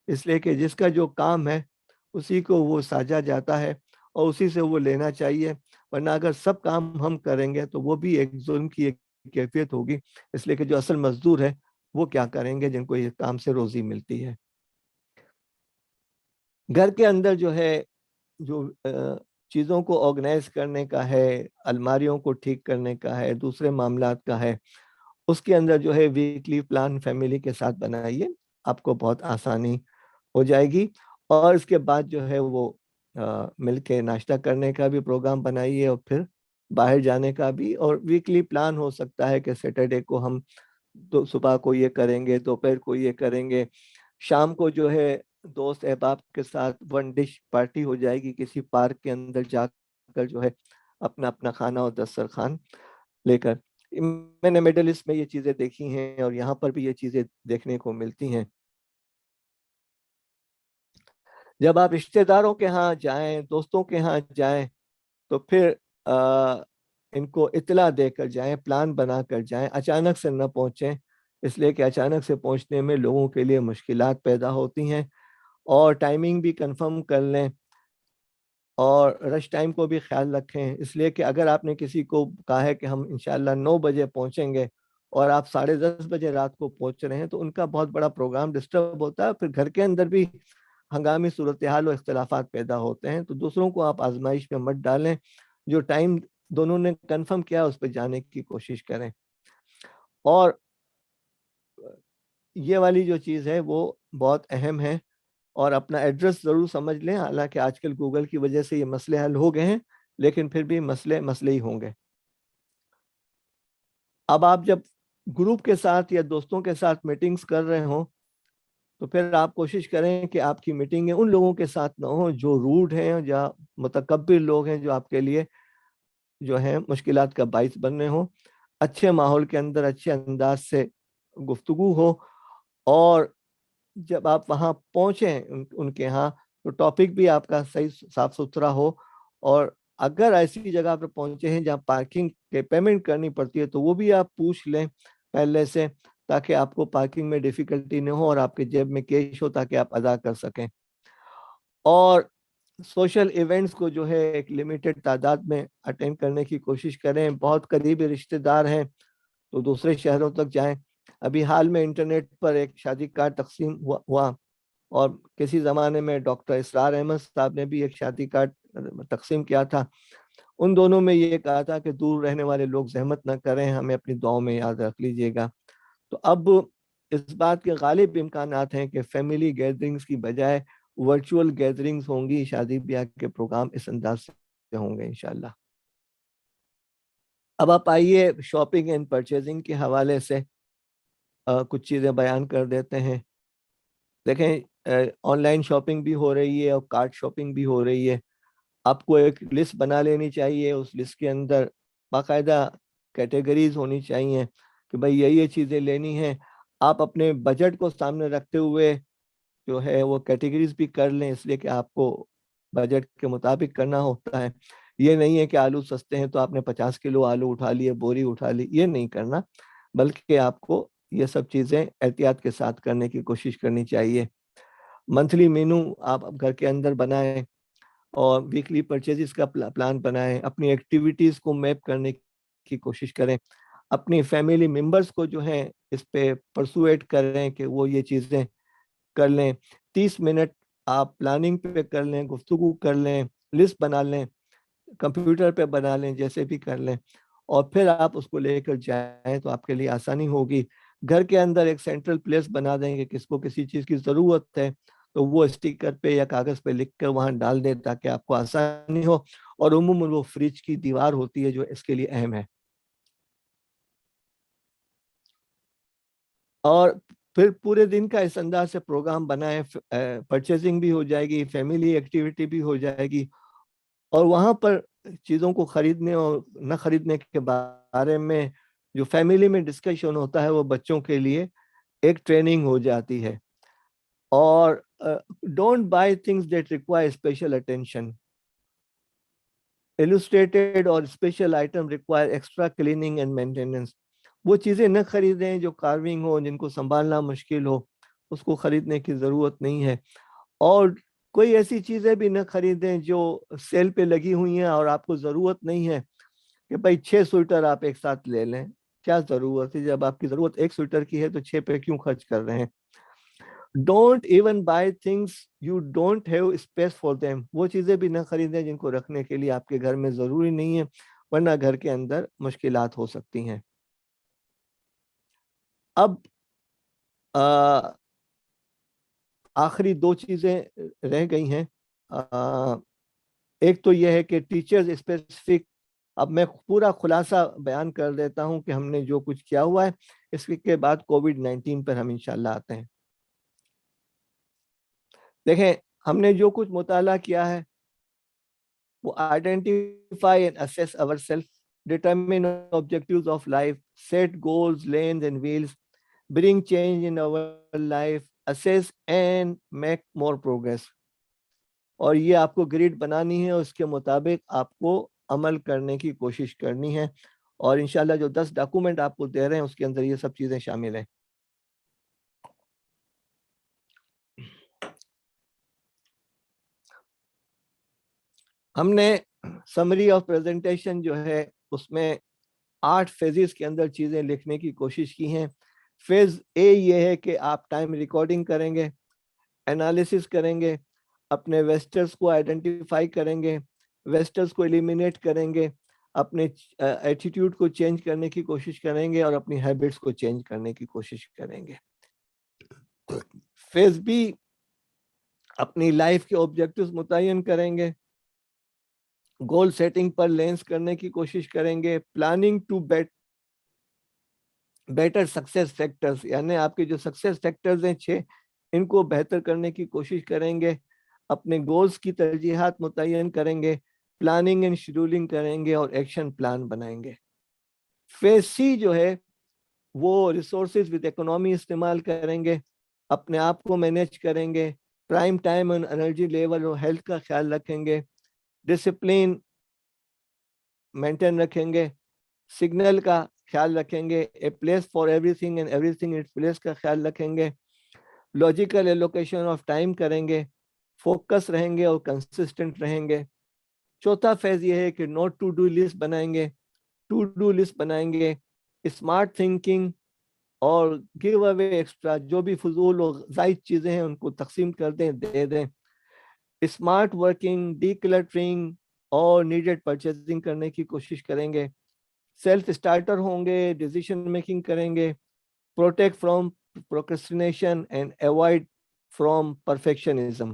اس لیے کہ جس کا جو کام ہے اسی کو وہ ساجا جاتا ہے اور اسی سے وہ لینا چاہیے. ورنہ اگر سب کام ہم کریں گے تو وہ بھی ایک ظلم کی ایک کیفیت ہوگی, اس لیے کہ جو اصل مزدور ہے وہ کیا کریں گے جن کو یہ کام سے روزی ملتی ہے. گھر کے اندر جو ہے جو چیزوں کو آرگنائز کرنے کا ہے, الماریوں کو ٹھیک کرنے کا ہے, دوسرے معاملات کا ہے, اس کے اندر جو ہے ویکلی پلان فیملی کے ساتھ بنائیے, آپ کو بہت آسانی ہو جائے گی. اور اس کے بعد جو ہے وہ مل کے ناشتہ کرنے کا بھی پروگرام بنائیے, اور پھر باہر جانے کا بھی. اور ویکلی پلان ہو سکتا ہے کہ سیٹرڈے کو ہم تو صبح کو یہ کریں گے, دوپہر کو یہ کریں گے, شام کو جو ہے دوست احباب کے ساتھ 1 ڈش پارٹی ہو جائے گی کسی پارک کے اندر جا کر جو ہے اپنا اپنا کھانا اور دسترخوان لے کر. میں نے مڈل ایسٹ میں یہ چیزیں دیکھی ہیں اور یہاں پر بھی یہ چیزیں دیکھنے کو ملتی ہیں. جب آپ رشتہ داروں کے ہاں جائیں, دوستوں کے ہاں جائیں, تو پھر ان کو اطلاع دے کر جائیں, پلان بنا کر جائیں, اچانک سے نہ پہنچیں, اس لیے کہ اچانک سے پہنچنے میں لوگوں کے لیے مشکلات پیدا ہوتی ہیں. اور ٹائمنگ بھی کنفرم کر لیں, اور رش ٹائم کو بھی خیال رکھیں, اس لیے کہ اگر آپ نے کسی کو کہا ہے کہ ہم انشاءاللہ 9 بجے پہنچیں گے اور آپ 10:30 بجے رات کو پہنچ رہے ہیں, تو ان کا بہت بڑا پروگرام ڈسٹرب ہوتا ہے. پھر گھر کے اندر بھی ہنگامی صورتحال و اختلافات پیدا ہوتے ہیں. تو دوسروں کو آپ آزمائش میں مت ڈالیں, جو ٹائم دونوں نے کنفرم کیا اس پہ جانے کی کوشش کریں. اور یہ والی جو چیز ہے وہ بہت اہم ہے, اور اپنا ایڈریس ضرور سمجھ لیں. حالانکہ آج کل گوگل کی وجہ سے یہ مسئلے حل ہو گئے ہیں, لیکن پھر بھی مسئلے ہی ہوں گے. اب آپ جب گروپ کے ساتھ یا دوستوں کے ساتھ میٹنگز کر رہے ہوں تو پھر آپ کوشش کریں کہ آپ کی میٹنگیں ان لوگوں کے ساتھ نہ ہوں جو روڈ ہیں یا متکبر لوگ ہیں, جو آپ کے لیے جو ہیں مشکلات کا باعث بن رہے ہوں. اچھے ماحول کے اندر اچھے انداز سے گفتگو ہو, اور جب آپ وہاں پہنچیں ان کے ہاں تو ٹاپک بھی آپ کا صحیح صاف ستھرا ہو. اور اگر ایسی جگہ پر پہنچے ہیں جہاں پارکنگ کے پیمنٹ کرنی پڑتی ہے تو وہ بھی آپ پوچھ لیں پہلے سے, تاکہ آپ کو پارکنگ میں ڈیفیکلٹی نہ ہو اور آپ کے جیب میں کیش ہو تاکہ آپ ادا کر سکیں. اور سوشل ایونٹس کو جو ہے ایک لمیٹڈ تعداد میں اٹینڈ کرنے کی کوشش کریں. بہت قریبی رشتہ دار ہیں تو دوسرے شہروں تک جائیں. ابھی حال میں انٹرنیٹ پر ایک شادی کارڈ تقسیم ہوا, اور کسی زمانے میں ڈاکٹر اسرار احمد صاحب نے بھی ایک شادی کارڈ تقسیم کیا تھا. ان دونوں میں یہ کہا تھا کہ دور رہنے والے لوگ زحمت نہ کریں, ہمیں اپنی دعاؤں میں یاد رکھ لیجیے گا. تو اب اس بات کے غالب امکانات ہیں کہ فیملی گیدرنگز کی بجائے ورچوئل گیدرنگز ہوں گی, شادی بیاہ کے پروگرام اس انداز سے ہوں گے انشاءاللہ. اب آپ آئیے شاپنگ اینڈ پرچیزنگ کے حوالے سے کچھ چیزیں بیان کر دیتے ہیں. دیکھیں آن لائن شاپنگ بھی ہو رہی ہے اور کارٹ شاپنگ بھی ہو رہی ہے. آپ کو ایک لسٹ بنا لینی چاہیے, اس لسٹ کے اندر باقاعدہ کیٹیگریز ہونی چاہیے کہ بھائی یہ چیزیں لینی ہیں. آپ اپنے بجٹ کو سامنے رکھتے ہوئے جو ہے وہ کیٹیگریز بھی کر لیں, اس لیے کہ آپ کو بجٹ کے مطابق کرنا ہوتا ہے. یہ نہیں ہے کہ آلو سستے ہیں تو آپ نے 50 کلو آلو اٹھا لیے, بوری اٹھا لی, یہ نہیں کرنا, بلکہ آپ کو یہ سب چیزیں احتیاط کے ساتھ کرنے کی کوشش کرنی چاہیے. منتھلی مینو آپ گھر کے اندر بنائیں اور ویکلی پرچیزز کا پلان بنائیں. اپنی ایکٹیویٹیز کو میپ کرنے کی کوشش کریں. اپنی فیملی ممبرز کو جو ہے اس پہ پرسویٹ کریں کہ وہ یہ چیزیں کر لیں. 30 منٹ آپ پلاننگ پہ کر لیں, گفتگو کر لیں, لسٹ بنا لیں, کمپیوٹر پہ بنا لیں, جیسے بھی کر لیں, اور پھر آپ اس کو لے کر جائیں تو آپ کے لیے آسانی ہوگی. گھر کے اندر ایک سینٹرل پلیس بنا دیں کہ کس کو کسی چیز کی ضرورت ہے تو وہ اسٹیکر پہ یا کاغذ پہ لکھ کر وہاں ڈال دیں تاکہ آپ کو آسانی ہو. اور عموماً وہ فریج کی دیوار ہوتی ہے جو اس کے لیے اہم ہے. اور پھر پورے دن کا اس انداز سے پروگرام بنائیں, پرچیزنگ بھی ہو جائے گی, فیملی ایکٹیویٹی بھی ہو جائے گی, اور وہاں پر چیزوں کو خریدنے اور نہ خریدنے کے بارے میں جو فیملی میں ڈسکشن ہوتا ہے وہ بچوں کے لیے ایک ٹریننگ ہو جاتی ہے. اور don't buy things that require special attention. illustrated اور special item require extra cleaning and maintenance. وہ چیزیں نہ خریدیں جو کارونگ ہو, جن کو سنبھالنا مشکل ہو, اس کو خریدنے کی ضرورت نہیں ہے. اور کوئی ایسی چیزیں بھی نہ خریدیں جو سیل پہ لگی ہوئی ہیں اور آپ کو ضرورت نہیں ہے کہ بھائی 6 سویٹر آپ ایک ساتھ لے لیں. کیا ضرورت ہے؟ جب آپ کی ضرورت 1 سویٹر کی ہے تو 6 پہ کیوں خرچ کر رہے ہیں؟ Don't even buy things you don't have space for them. وہ چیزیں بھی نہ خریدیں جن کو رکھنے کے لیے آپ کے گھر میں ضروری نہیں ہے, ورنہ گھر کے اندر مشکلات ہو سکتی ہیں. اب آخری 2 چیزیں رہ گئی ہیں. ایک تو یہ ہے کہ ٹیچرز اسپیسیفک. اب میں پورا خلاصہ بیان کر دیتا ہوں کہ ہم نے جو کچھ کیا ہوا ہے. اس کے بعد کووڈ-19 پر ہم انشاءاللہ آتے ہیں. دیکھیں ہم نے جو کچھ مطالعہ کیا ہے وہ identify and assess our self, determine objectives of life, set goals, lens and values, bring change in our life, assess and make more progress. اور یہ آپ کو گریڈ بنانی ہے, اس کے مطابق آپ کو عمل کرنے کی کوشش کرنی ہے. اور انشاءاللہ جو 10 ڈاکومنٹ آپ کو دے رہے ہیں اس کے اندر یہ سب چیزیں شامل ہیں. ہم نے سمری آف پریزنٹیشن جو ہے اس میں 8 فیزز کے اندر چیزیں لکھنے کی کوشش کی ہیں. فیز اے یہ ہے کہ آپ ٹائم ریکارڈنگ کریں گے, انالیسس کریں گے, اپنے ویسٹرز کو آئیڈینٹیفائی کریں گے, ویسٹرز کو ایلیمینیٹ کریں گے, اپنے ایٹیٹیوڈ کو چینج کرنے کی کوشش کریں گے, اور اپنی ہیبٹس کو چینج کرنے کی کوشش کریں گے. فیز بی اپنی لائف کے آبجیکٹیوز متعین کریں گے, گول سیٹنگ پر لینس کرنے کی کوشش کریں گے, planning to better success factors, یعنی آپ کے جو سکسیس فیکٹرز ہیں 6 ان کو بہتر کرنے کی کوشش کریں گے, اپنے گولز کی ترجیحات متعین کریں گے, پلاننگ اینڈ شیڈولنگ کریں گے, اور ایکشن پلان بنائیں گے. فیز سی جو ہے وہ ریسورسز ود اکنامی استعمال کریں گے, اپنے آپ کو مینیج کریں گے, پرائم ٹائم اور انرجی لیول اور ہیلتھ کا خیال رکھیں گے, ڈسپلین مینٹین رکھیں گے, سگنل کا خیال رکھیں گے, a place for every thing and every thing its place کا خیال رکھیں گے, لاجیکل ایلوکیشن آف ٹائم کریں گے, فوکس رہیں گے اور کنسسٹنٹ رہیں گے. چوتھا فیز یہ ہے کہ نوٹ ٹو ڈو لسٹ بنائیں گے, ٹو ڈو لسٹ بنائیں گے, اسمارٹ تھنکنگ اور گیو اوے ایکسٹرا, جو بھی فضول اور زائد چیزیں ہیں ان کو تقسیم کر دیں, دے دیں. اسمارٹ ورکنگ, ڈی کلٹرنگ اور نیڈڈ پرچیزنگ کرنے کی کوشش کریں گے. سیلف اسٹارٹر ہوں گے, ڈیسیشن میکنگ کریں گے, protect from procrastination and avoid from perfectionism.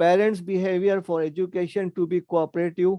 parents behavior for education to be cooperative।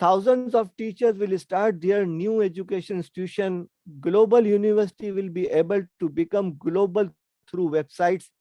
thousands of teachers will start their new education institution. Global university will be able to become global through websites,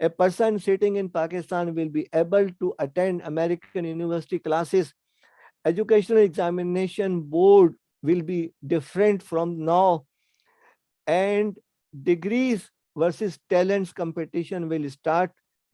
A person sitting in Pakistan will be able to attend American university classes. Educational examination board will be different from now, and degrees versus talents competition will start.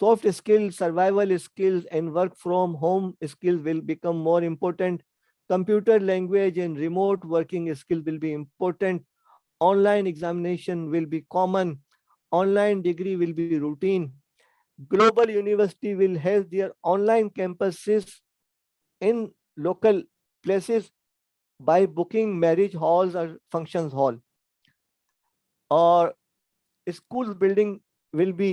Soft skills, survival skills, and work from home skills will become more important. Computer language and remote working skills will be important. Online examination will be common. Online degree will be routine. Global university will have their online campuses in local places by booking marriage halls or functions hall. Or school building will be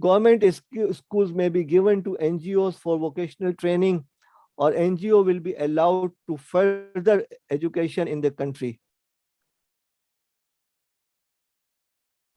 Government schools may be given to NGOs for vocational training, or NGO will be allowed to further education in the country.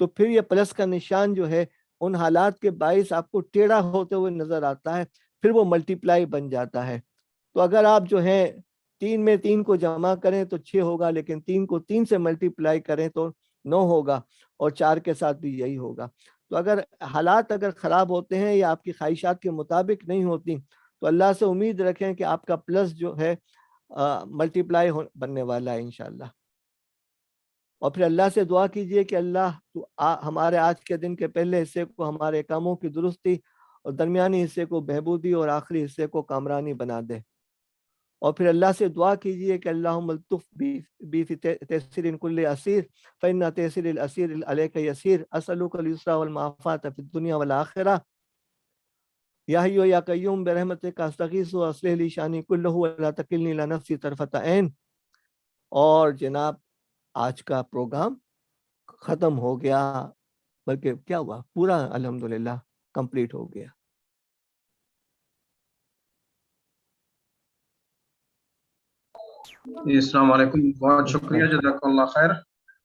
تو پھر یہ plus کا نشان جو ہے ان حالات کے باعث آپ کو ٹیڑھا ہوتے ہوئے نظر آتا ہے، پھر وہ ملٹیپلائی بن جاتا ہے. تو اگر آپ جو ہے 3 میں 3 کو جمع کریں تو 6 ہوگا، لیکن 3 کو 3 سے ملٹیپلائی کریں تو 9 ہوگا، اور 4 کے ساتھ بھی یہی ہوگا. تو اگر حالات اگر خراب ہوتے ہیں یا آپ کی خواہشات کے مطابق نہیں ہوتی تو اللہ سے امید رکھیں کہ آپ کا پلس جو ہے ملٹیپلائی بننے والا ہے انشاءاللہ. اور پھر اللہ سے دعا کیجئے کہ اللہ تو ہمارے آج کے دن کے پہلے حصے کو ہمارے کاموں کی درستی اور درمیانی حصے کو بہبودی اور آخری حصے کو کامرانی بنا دے. اور پھر اللہ سے دعا کیجئے کہ اللہم الطف بی فی تیسیر کل اسیر فإن تیسیر الاسیر علیک یسیر اسألک اليسر والمعافاة فی الدنیا والآخرہ یا حی یا قیوم برحمتک استغیث واصلح لی شانی کلہ ولا تکلنی الی نفسی طرفۃ عین. اور جناب آج کا پروگرام ختم ہو گیا، بلکہ کیا ہوا پورا الحمدللہ کمپلیٹ ہو گیا. السلام علیکم، بہت شکریہ، جزاک اللہ خیر.